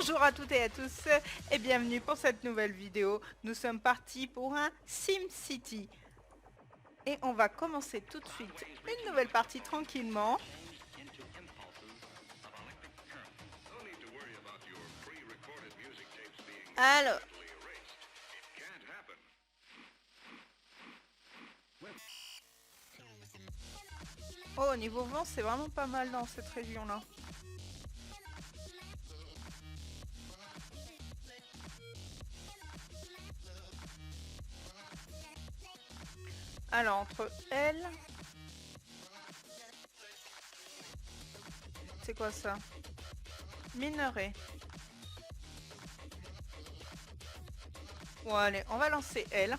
Bonjour à toutes et à tous et bienvenue pour cette nouvelle vidéo. Nous sommes partis pour un SimCity. Et on va commencer tout de suite une nouvelle partie tranquillement. Alors... Oh, niveau vent, c'est vraiment pas mal dans cette région-là. Alors, entre elle... C'est quoi ça? Minerai. Bon, allez, on va lancer elle.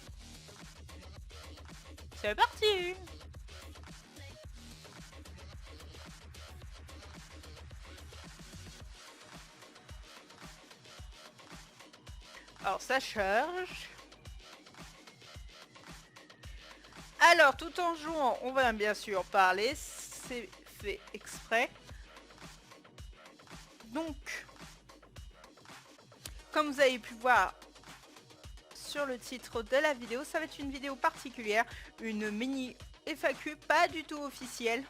C'est parti! Alors, ça charge. Alors, tout en jouant, on va bien sûr parler. C'est fait exprès. Donc, comme vous avez pu voir sur le titre de la vidéo, ça va être une vidéo particulière, une mini FAQ pas du tout officielle,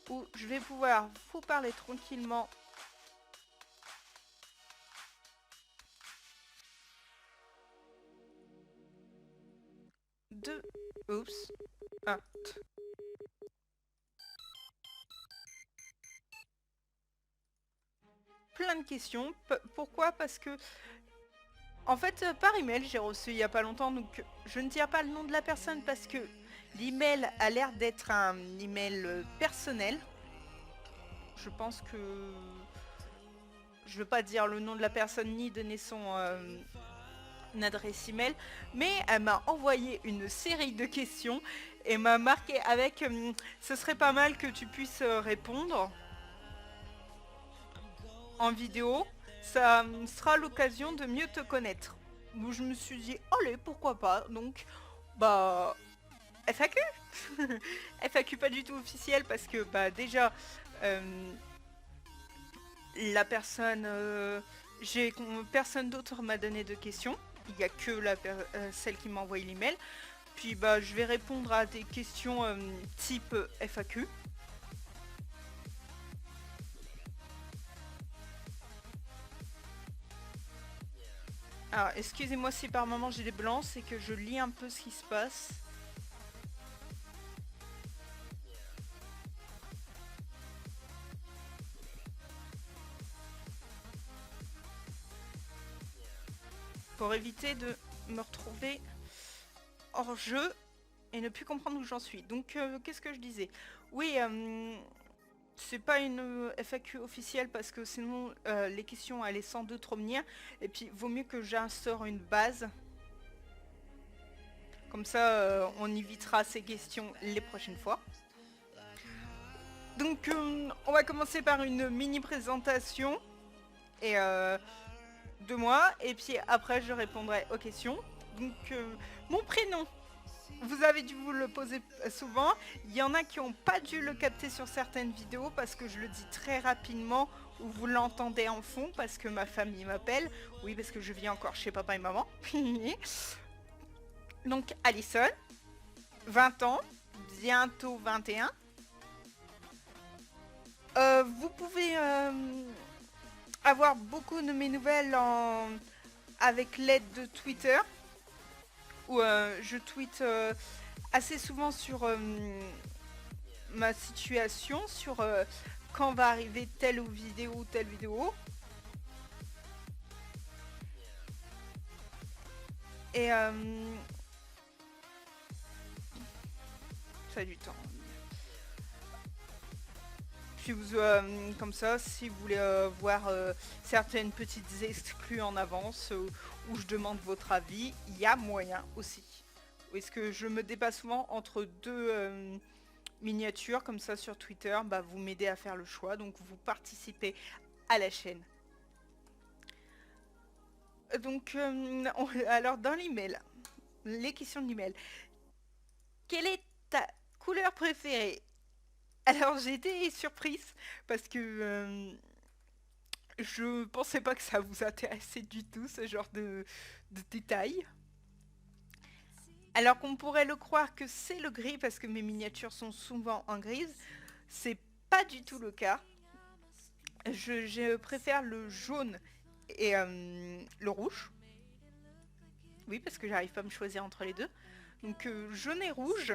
où je vais pouvoir vous parler tranquillement de... Oups. Ah. Plein de questions. Pourquoi? Parce que en fait, par email, j'ai reçu il y a pas longtemps, donc je ne tiens pas le nom de la personne parce que l'email a l'air d'être un email personnel. Je pense que je ne veux pas dire le nom de la personne ni donner son adresse email, mais elle m'a envoyé une série de questions et m'a marqué avec ce serait pas mal que tu puisses répondre en vidéo, ça sera l'occasion de mieux te connaître. Où je me suis dit, allez, pourquoi pas. Donc, bah, FAQ. FAQ pas du tout officiel parce que, bah, déjà, la personne, personne d'autre m'a donné de questions. Il n'y a que celle qui m'a envoyé l'email. Puis, bah, je vais répondre à des questions type FAQ. Alors, excusez-moi si par moment j'ai des blancs, c'est que je lis un peu ce qui se passe. Pour éviter de me retrouver hors jeu et ne plus comprendre où j'en suis. Donc, qu'est-ce que je disais? Oui, c'est pas une FAQ officielle parce que sinon les questions allaient sans doute revenir. Et puis, vaut mieux que j'instaure une base. Comme ça, on évitera ces questions les prochaines fois. Donc, on va commencer par une mini présentation et de moi. Et puis après, je répondrai aux questions. Donc, mon prénom. Vous avez dû vous le poser souvent. Il y en a qui n'ont pas dû le capter sur certaines vidéos parce que je le dis très rapidement ou vous l'entendez en fond parce que ma famille m'appelle. Oui, parce que je vis encore chez papa et maman. Donc, Alison, 20 ans, bientôt 21. Vous pouvez avoir beaucoup de mes nouvelles avec l'aide de Twitter. Où je tweete assez souvent sur ma situation, sur quand va arriver telle vidéo ou telle vidéo. Et ça a du temps. Puis vous, comme ça, si vous voulez voir certaines petites exclus en avance où je demande votre avis, il y a moyen aussi. Est-ce que je me débat souvent entre deux miniatures comme ça sur Twitter, bah, vous m'aidez à faire le choix, donc vous participez à la chaîne. Donc, alors dans l'email, les questions de l'email. Quelle est ta couleur préférée? Alors j'ai été surprise parce que Je pensais pas que ça vous intéressait du tout, ce genre de détails. Alors qu'on pourrait le croire que c'est le gris parce que mes miniatures sont souvent en grise, c'est pas du tout le cas. Je préfère le jaune et le rouge. Oui, parce que j'arrive pas à me choisir entre les deux. Donc jaune et rouge.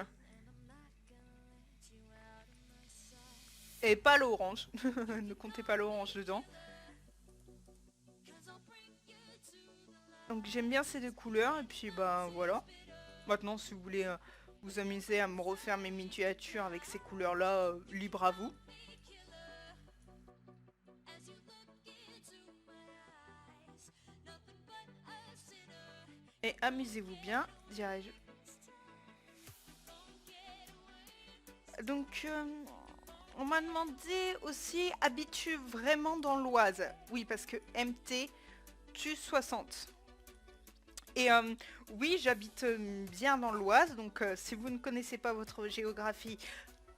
Et pas l'orange. Ne comptez pas l'orange dedans. Donc j'aime bien ces deux couleurs. Et puis bah voilà. Maintenant si vous voulez vous amuser à me refaire mes miniatures avec ces couleurs-là, libre à vous. Et amusez-vous bien, dirais-je. Donc, on m'a demandé aussi, habites-tu vraiment dans l'Oise? Oui, parce que MT tue 60. Et oui, j'habite bien dans l'Oise, donc si vous ne connaissez pas votre géographie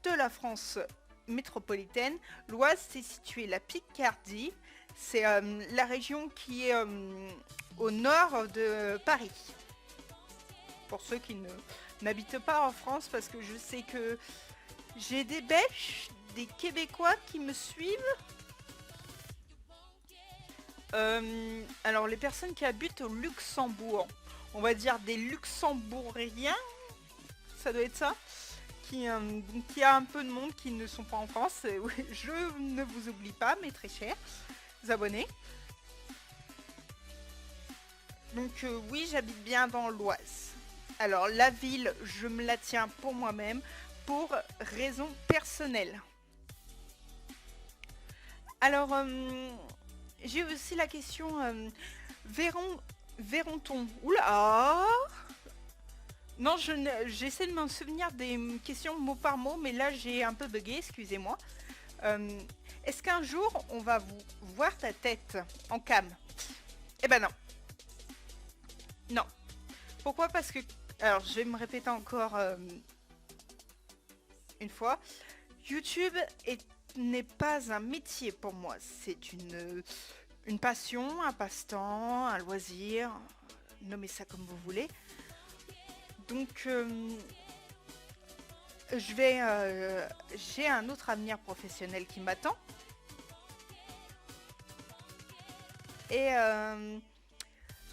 de la France métropolitaine, l'Oise c'est situé la Picardie, c'est la région qui est au nord de Paris. Pour ceux qui n'habitent pas en France, parce que je sais que j'ai des Belges, des Québécois qui me suivent. Alors les personnes qui habitent au Luxembourg, on va dire des Luxembourgiens, ça doit être ça, qui a un peu de monde qui ne sont pas en France. Oui, je ne vous oublie pas, mes très chers abonnés. Donc oui, j'habite bien dans l'Oise. Alors la ville, je me la tiens pour moi-même, pour raisons personnelles. Alors, j'ai aussi la question, verront-on? Oula! Non, j'essaie de m'en souvenir des questions mot par mot, mais là j'ai un peu bugué, excusez-moi. Est-ce qu'un jour on va voir ta tête en cam? Eh ben non. Non. Pourquoi? Parce que... Alors, je vais me répéter encore une fois. YouTube n'est pas un métier pour moi. C'est une passion, un passe-temps, un loisir. Nommez ça comme vous voulez. Donc, j'ai un autre avenir professionnel qui m'attend. Et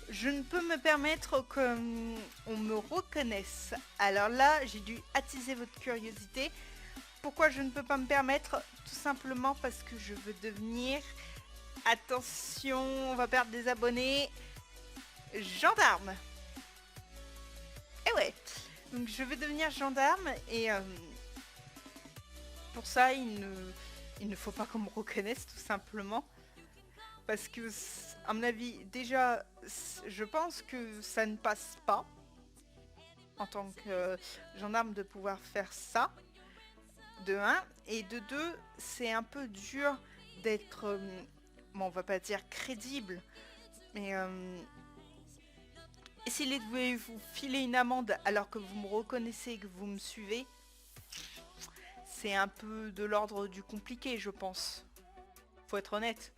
je ne peux me permettre qu'on me reconnaisse. Alors là, j'ai dû attiser votre curiosité. Pourquoi je ne peux pas me permettre? Tout simplement parce que je veux devenir... Attention, on va perdre des abonnés. Gendarme. Eh ouais. Donc je veux devenir gendarme et pour ça il ne faut pas qu'on me reconnaisse tout simplement. Parce que à mon avis déjà je pense que ça ne passe pas en tant que gendarme de pouvoir faire ça. De 1 et de 2 c'est un peu dur d'être bon, on va pas dire crédible mais s'il devait vous filer une amende alors que vous me reconnaissez et que vous me suivez, c'est un peu de l'ordre du compliqué, je pense. Faut être honnête.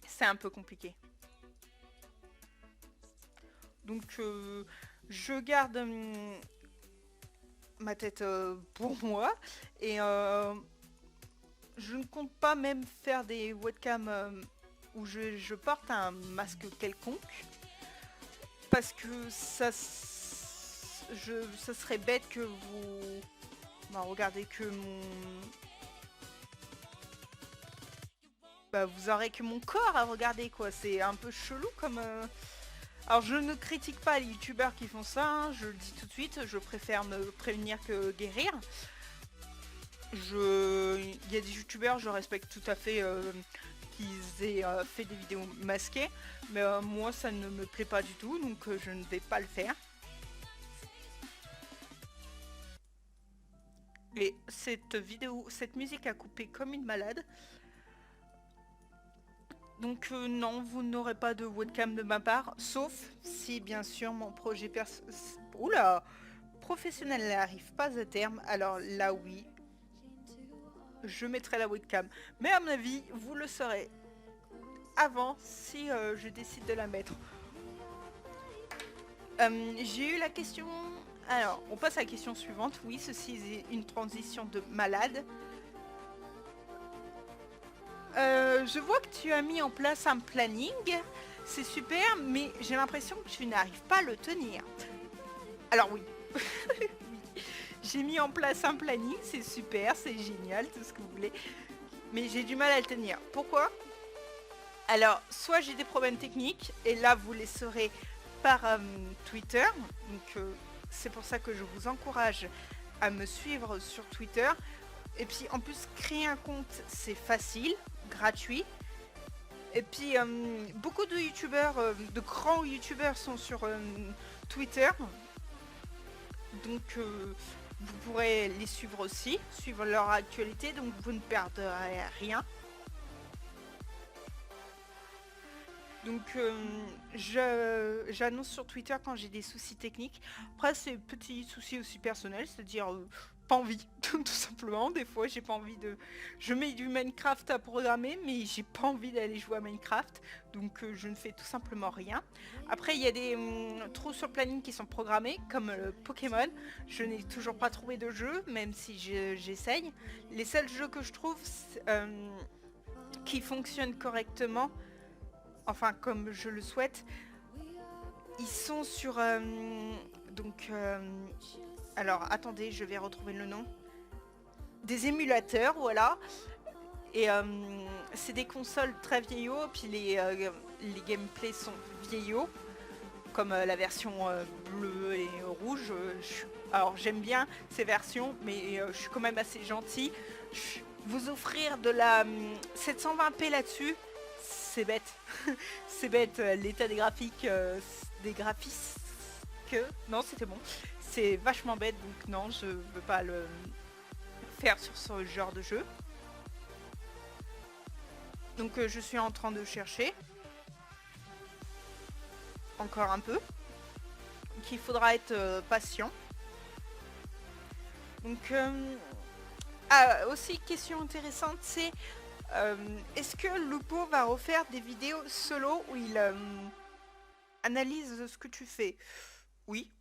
C'est un peu compliqué. Donc, je garde ma tête pour moi. Et je ne compte pas même faire des webcams où je porte un masque quelconque. Parce que ça serait bête que vous... Bah, regardez que mon... Bah, vous aurez que mon corps à regarder, quoi. C'est un peu chelou comme... Alors, je ne critique pas les youtubeurs qui font ça, hein, je le dis tout de suite. Je préfère me prévenir que guérir. Il y a des youtubeurs, je respecte tout à fait qu'ils aient fait des vidéos masquées. Mais moi, ça ne me plaît pas du tout, donc je ne vais pas le faire. Et cette musique a coupé comme une malade. Donc non, vous n'aurez pas de webcam de ma part, sauf si bien sûr mon projet professionnel n'arrive pas à terme, alors là oui. je mettrai la webcam. Mais à mon avis, vous le saurez avant si je décide de la mettre. J'ai eu la question... Alors, on passe à la question suivante. Oui, ceci est une transition de malade. Je vois que tu as mis en place un planning. C'est super, mais j'ai l'impression que tu n'arrives pas à le tenir. Alors oui. Oui. J'ai mis en place un planning, c'est super, c'est génial, tout ce que vous voulez. Mais j'ai du mal à le tenir. Pourquoi? Alors, soit j'ai des problèmes techniques, et là vous les saurez par Twitter. Donc c'est pour ça que je vous encourage à me suivre sur Twitter. Et puis en plus, créer un compte, c'est facile, gratuit. Et puis beaucoup de youtubeurs, de grands youtubeurs sont sur Twitter. Donc vous pourrez les suivre aussi, suivre leur actualité, donc vous ne perdrez rien. Donc j'annonce sur Twitter quand j'ai des soucis techniques. Après c'est petits soucis aussi personnels, c'est-à-dire pas envie, tout simplement. Des fois j'ai pas envie de... Je mets du Minecraft à programmer, mais j'ai pas envie d'aller jouer à Minecraft. Donc je ne fais tout simplement rien. Après il y a des trous sur le planning qui sont programmés, comme Pokémon. Je n'ai toujours pas trouvé de jeu, même si j'essaye. Les seuls jeux que je trouve qui fonctionnent correctement, enfin comme je le souhaite, ils sont sur donc alors attendez, je vais retrouver le nom, des émulateurs, voilà. Et c'est des consoles très vieillots, puis les gameplays sont vieillots, comme la version bleue et rouge. Alors j'aime bien ces versions, mais je suis quand même assez gentil. Vous offrir de la 720p là-dessus, c'est bête. C'est bête, l'état des graphiques, des graphismes. Non, c'était bon. C'est vachement bête, donc non, je veux pas le faire sur ce genre de jeu. Donc je suis en train de chercher. Encore un peu. Donc il faudra être patient. Donc aussi question intéressante, c'est est-ce que Lupo va refaire des vidéos solo où il analyse ce que tu fais? Oui,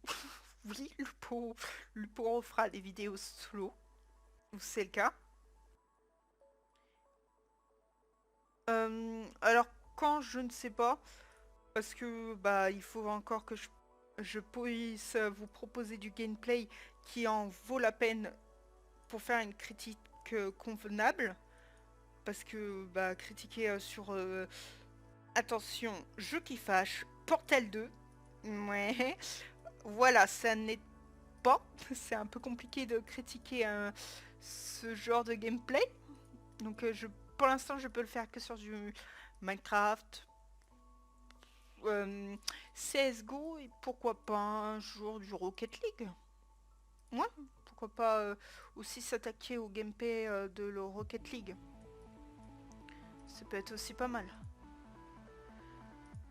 oui, Lupo refera des vidéos solo, c'est le cas. Alors quand, je ne sais pas, parce que bah il faut encore que je puisse vous proposer du gameplay qui en vaut la peine pour faire une critique convenable. Parce que bah critiquer sur attention, jeu qui fâche, Portal 2, ouais, voilà, ça n'est pas, c'est un peu compliqué de critiquer ce genre de gameplay. Donc pour l'instant je peux le faire que sur du Minecraft, CSGO, et pourquoi pas un jour du Rocket League. Ouais, pourquoi pas aussi s'attaquer au gameplay de le Rocket League. Ça peut être aussi pas mal.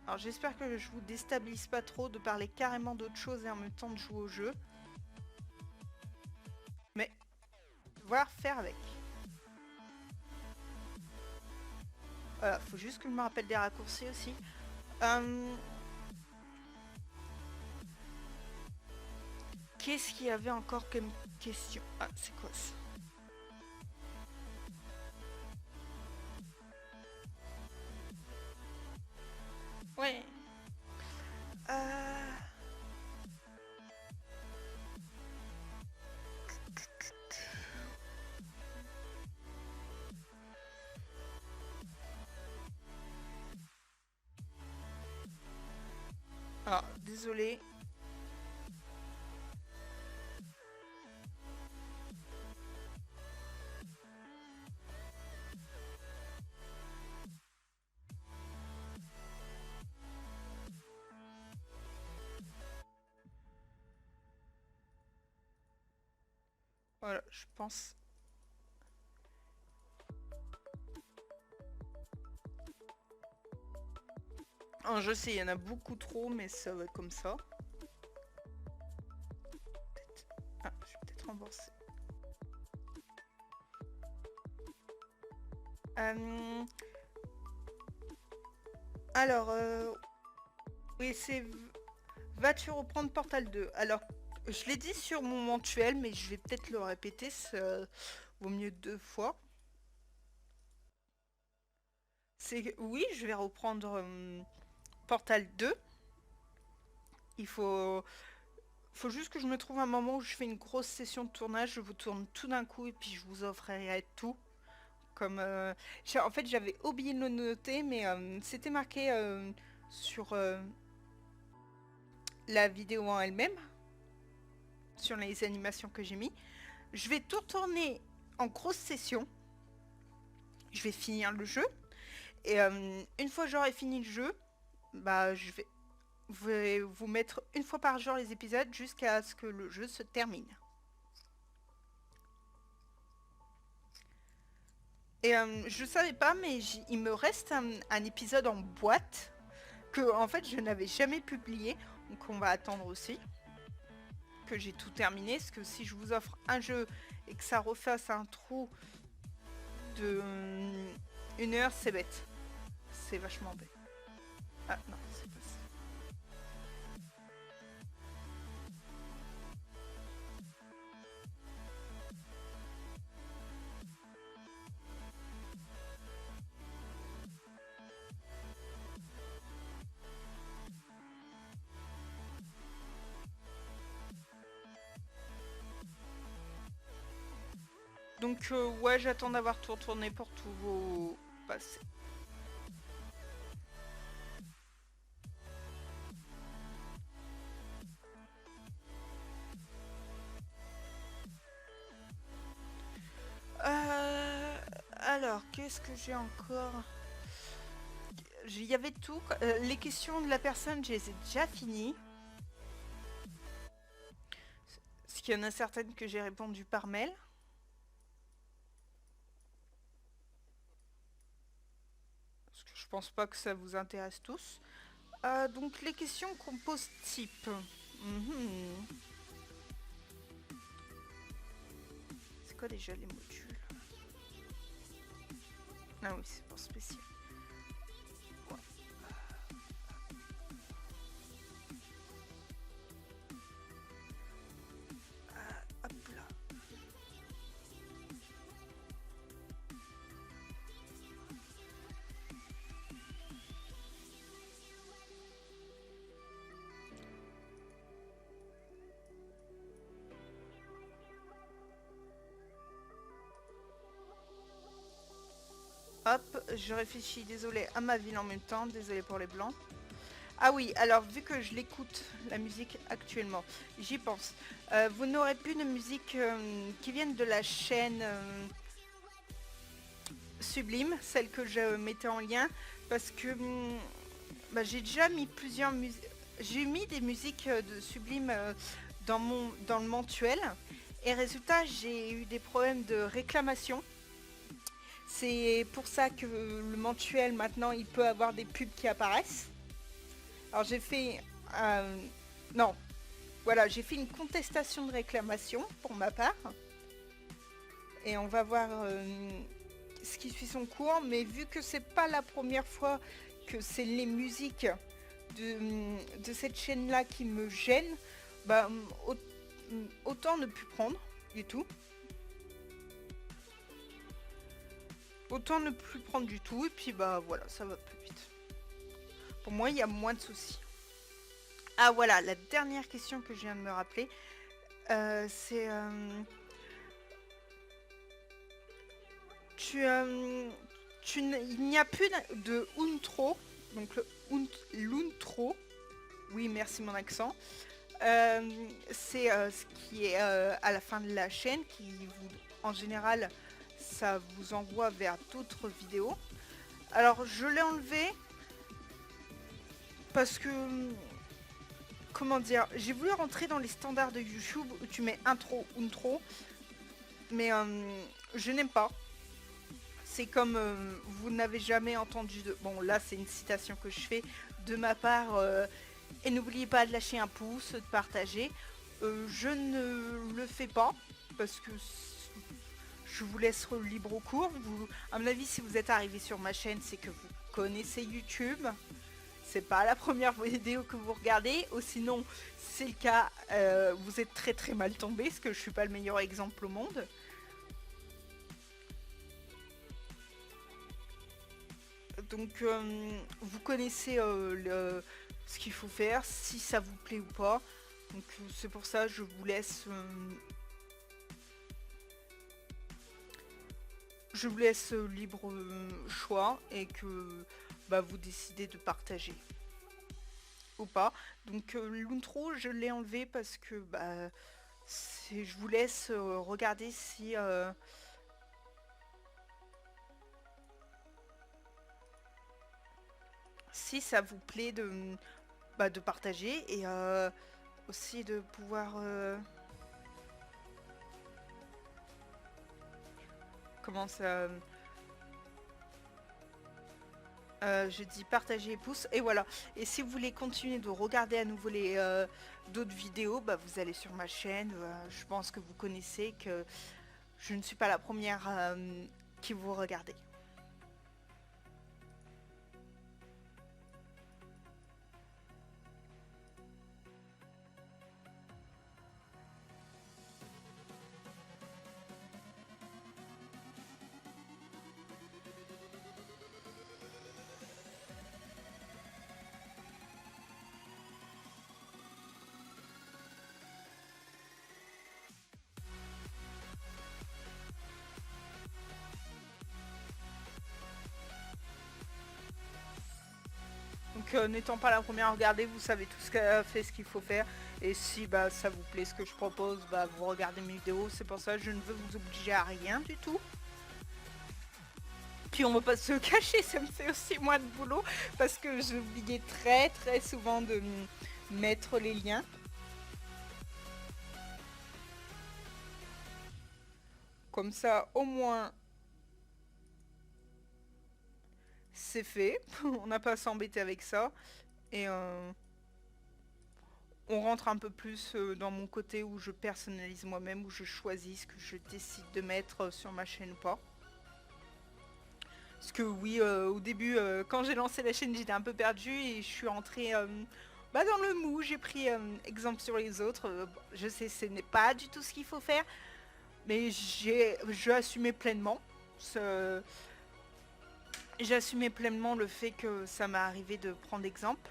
Alors j'espère que je vous déstabilise pas trop de parler carrément d'autre chose et en même temps de jouer au jeu. Mais, voir faire avec. Voilà, faut juste que je me rappelle des raccourcis aussi. Qu'est-ce qu'il y avait encore comme question? Ah, c'est quoi ça? Ouais. Ah, désolé. Voilà, je pense. Oh, je sais, il y en a beaucoup trop, mais ça va comme ça. Ah, je vais peut-être rembourser. Euh, alors, oui, c'est... Vas-tu reprendre Portal 2? Alors, je l'ai dit sur mon mensuel, mais je vais peut-être le répéter, ça vaut mieux 2 fois. C'est oui, je vais reprendre Portal 2. Il faut juste que je me trouve un moment où je fais une grosse session de tournage, je vous tourne tout d'un coup et puis je vous offrirai tout. Comme en fait j'avais oublié de le noter, mais c'était marqué sur la vidéo en elle-même, sur les animations que j'ai mis. Je vais tout tourner en grosse session. Je vais finir le jeu. Et une fois que j'aurai fini le jeu, bah vais vous mettre une fois par jour les épisodes jusqu'à ce que le jeu se termine. Et je savais pas, mais il me reste un épisode en boîte que en fait je n'avais jamais publié, donc on va attendre aussi que j'ai tout terminé, parce que si je vous offre un jeu et que ça refasse un trou de 1 heure, c'est bête. C'est vachement bête. Ah non, c'est pas ça. Donc ouais, j'attends d'avoir tout retourné pour tous vos passés. Alors, qu'est-ce que j'ai encore? Il y avait tout. Les questions de la personne, je les ai déjà finies. Parce qu'il y en a certaines que j'ai répondu par mail. Parce que je pense pas que ça vous intéresse tous. Donc les questions qu'on pose type. Mhm. C'est quoi déjà les modules? Ah oui, c'est pour spécial. Ouais. Hop là. Hop, je réfléchis, désolé, à ma ville en même temps, désolé pour les blancs. Ah oui, alors vu que je l'écoute, la musique actuellement, j'y pense. Vous n'aurez plus de musique qui vienne de la chaîne Sublime, celle que je mettais en lien, parce que bah, j'ai déjà mis plusieurs musiques. J'ai mis des musiques de Sublime dans le mensuel, et résultat, j'ai eu des problèmes de réclamation. C'est pour ça que le mensuel, maintenant, il peut avoir des pubs qui apparaissent. Alors j'ai fait... non, voilà, j'ai fait une contestation de réclamation pour ma part. Et on va voir ce qui suit son cours. Mais vu que c'est pas la première fois que c'est les musiques de cette chaîne-là qui me gênent, bah, autant ne plus prendre du tout. Autant ne plus prendre du tout, et puis bah voilà, ça va plus vite. Pour moi, il y a moins de soucis. Ah voilà, la dernière question que je viens de me rappeler, c'est... il n'y a plus de outro, donc l'outro, oui merci mon accent, c'est ce qui est à la fin de la chaîne, qui vous, en général, ça vous envoie vers d'autres vidéos. Alors je l'ai enlevé parce que, comment dire, j'ai voulu rentrer dans les standards de YouTube où tu mets intro, outro, mais je n'aime pas. C'est comme vous n'avez jamais entendu de... Bon là c'est une citation que je fais de ma part, et n'oubliez pas de lâcher un pouce, de partager. Je ne le fais pas parce que je vous laisse libre au cours. À mon avis, si vous êtes arrivé sur ma chaîne, c'est que vous connaissez YouTube. C'est pas la première vidéo que vous regardez, ou sinon, si c'est le cas, vous êtes très très mal tombé, parce que je suis pas le meilleur exemple au monde. Donc, vous connaissez ce qu'il faut faire, si ça vous plaît ou pas. Donc, c'est pour ça que je vous laisse... je vous laisse libre choix et que bah, vous décidez de partager ou pas. Donc l'intro je l'ai enlevé parce que bah, je vous laisse regarder si ça vous plaît de partager et aussi de pouvoir comment ça je dis partager pouce et voilà. Et si vous voulez continuer de regarder à nouveau les d'autres vidéos, bah, vous allez sur ma chaîne. Je pense que vous connaissez que je ne suis pas la première qui vous regardez. Donc n'étant pas la première à regarder, vous savez tout ce qu'elle fait, ce qu'il faut faire. Et si bah, ça vous plaît ce que je propose, bah, vous regardez mes vidéos. C'est pour ça que je ne veux vous obliger à rien du tout. Puis on va pas se cacher, ça me fait aussi moins de boulot. Parce que j'oubliais très très souvent de mettre les liens. Comme ça, au moins, c'est fait. On n'a pas à s'embêter avec ça. Et on rentre un peu plus dans mon côté où je personnalise moi-même, où je choisis ce que je décide de mettre sur ma chaîne ou pas. Parce que oui, au début, quand j'ai lancé la chaîne, j'étais un peu perdue et je suis entrée bah, dans le mou. J'ai pris exemple sur les autres. Je sais, ce n'est pas du tout ce qu'il faut faire, mais j'ai assumé pleinement. J'ai assumé pleinement le fait que ça m'est arrivé de prendre exemple.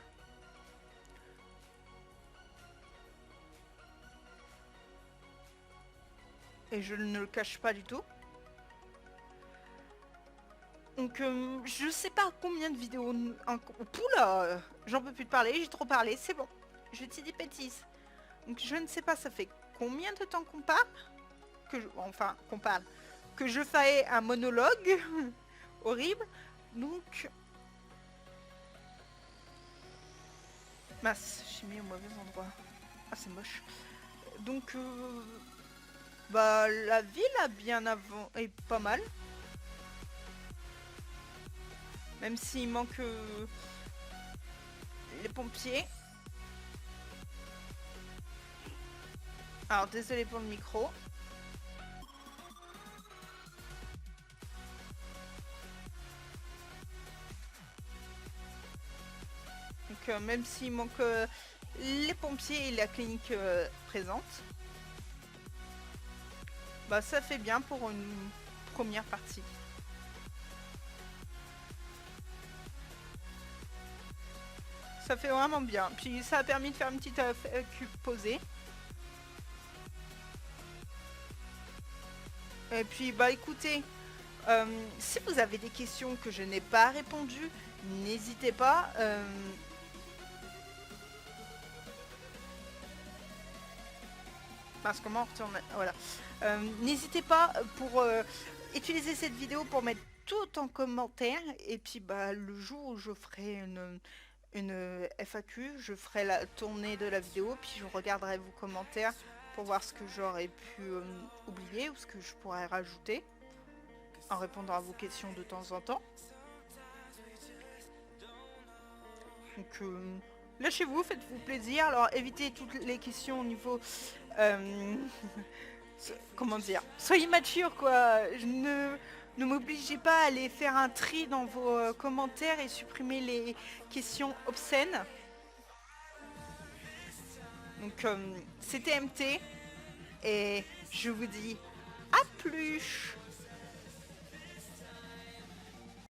Et je ne le cache pas du tout. Donc je sais pas combien de vidéos... Poula, j'en peux plus de parler, j'ai trop parlé, c'est bon. Je dis des bêtises. Donc je ne sais pas, ça fait combien de temps qu'on parle enfin, qu'on parle. Que je fais un monologue horrible. Donc... Mince, j'ai mis au mauvais endroit. Ah, c'est moche. Donc... bah, la ville a bien avant... est pas mal. Même s'il manque les pompiers. Alors désolé pour le micro. Donc même s'il manque les pompiers et la clinique présente. Bah ça fait bien pour une première partie. Ça fait vraiment bien. Puis ça a permis de faire une petite FAQ posée. Et puis bah écoutez, si vous avez des questions que je n'ai pas répondu, n'hésitez pas. Parce comment on retourne. Voilà. N'hésitez pas pour utiliser cette vidéo pour mettre tout en commentaire. Et puis bah le jour où je ferai une FAQ, je ferai la tournée de la vidéo, puis je regarderai vos commentaires pour voir ce que j'aurais pu oublier ou ce que je pourrais rajouter en répondant à vos questions de temps en temps. Donc lâchez-vous, faites-vous plaisir. Alors évitez toutes les questions au niveau comment dire, soyez mature quoi. Ne m'obligez pas à aller faire un tri dans vos commentaires et supprimer les questions obscènes. Donc c'était MT et je vous dis à plus.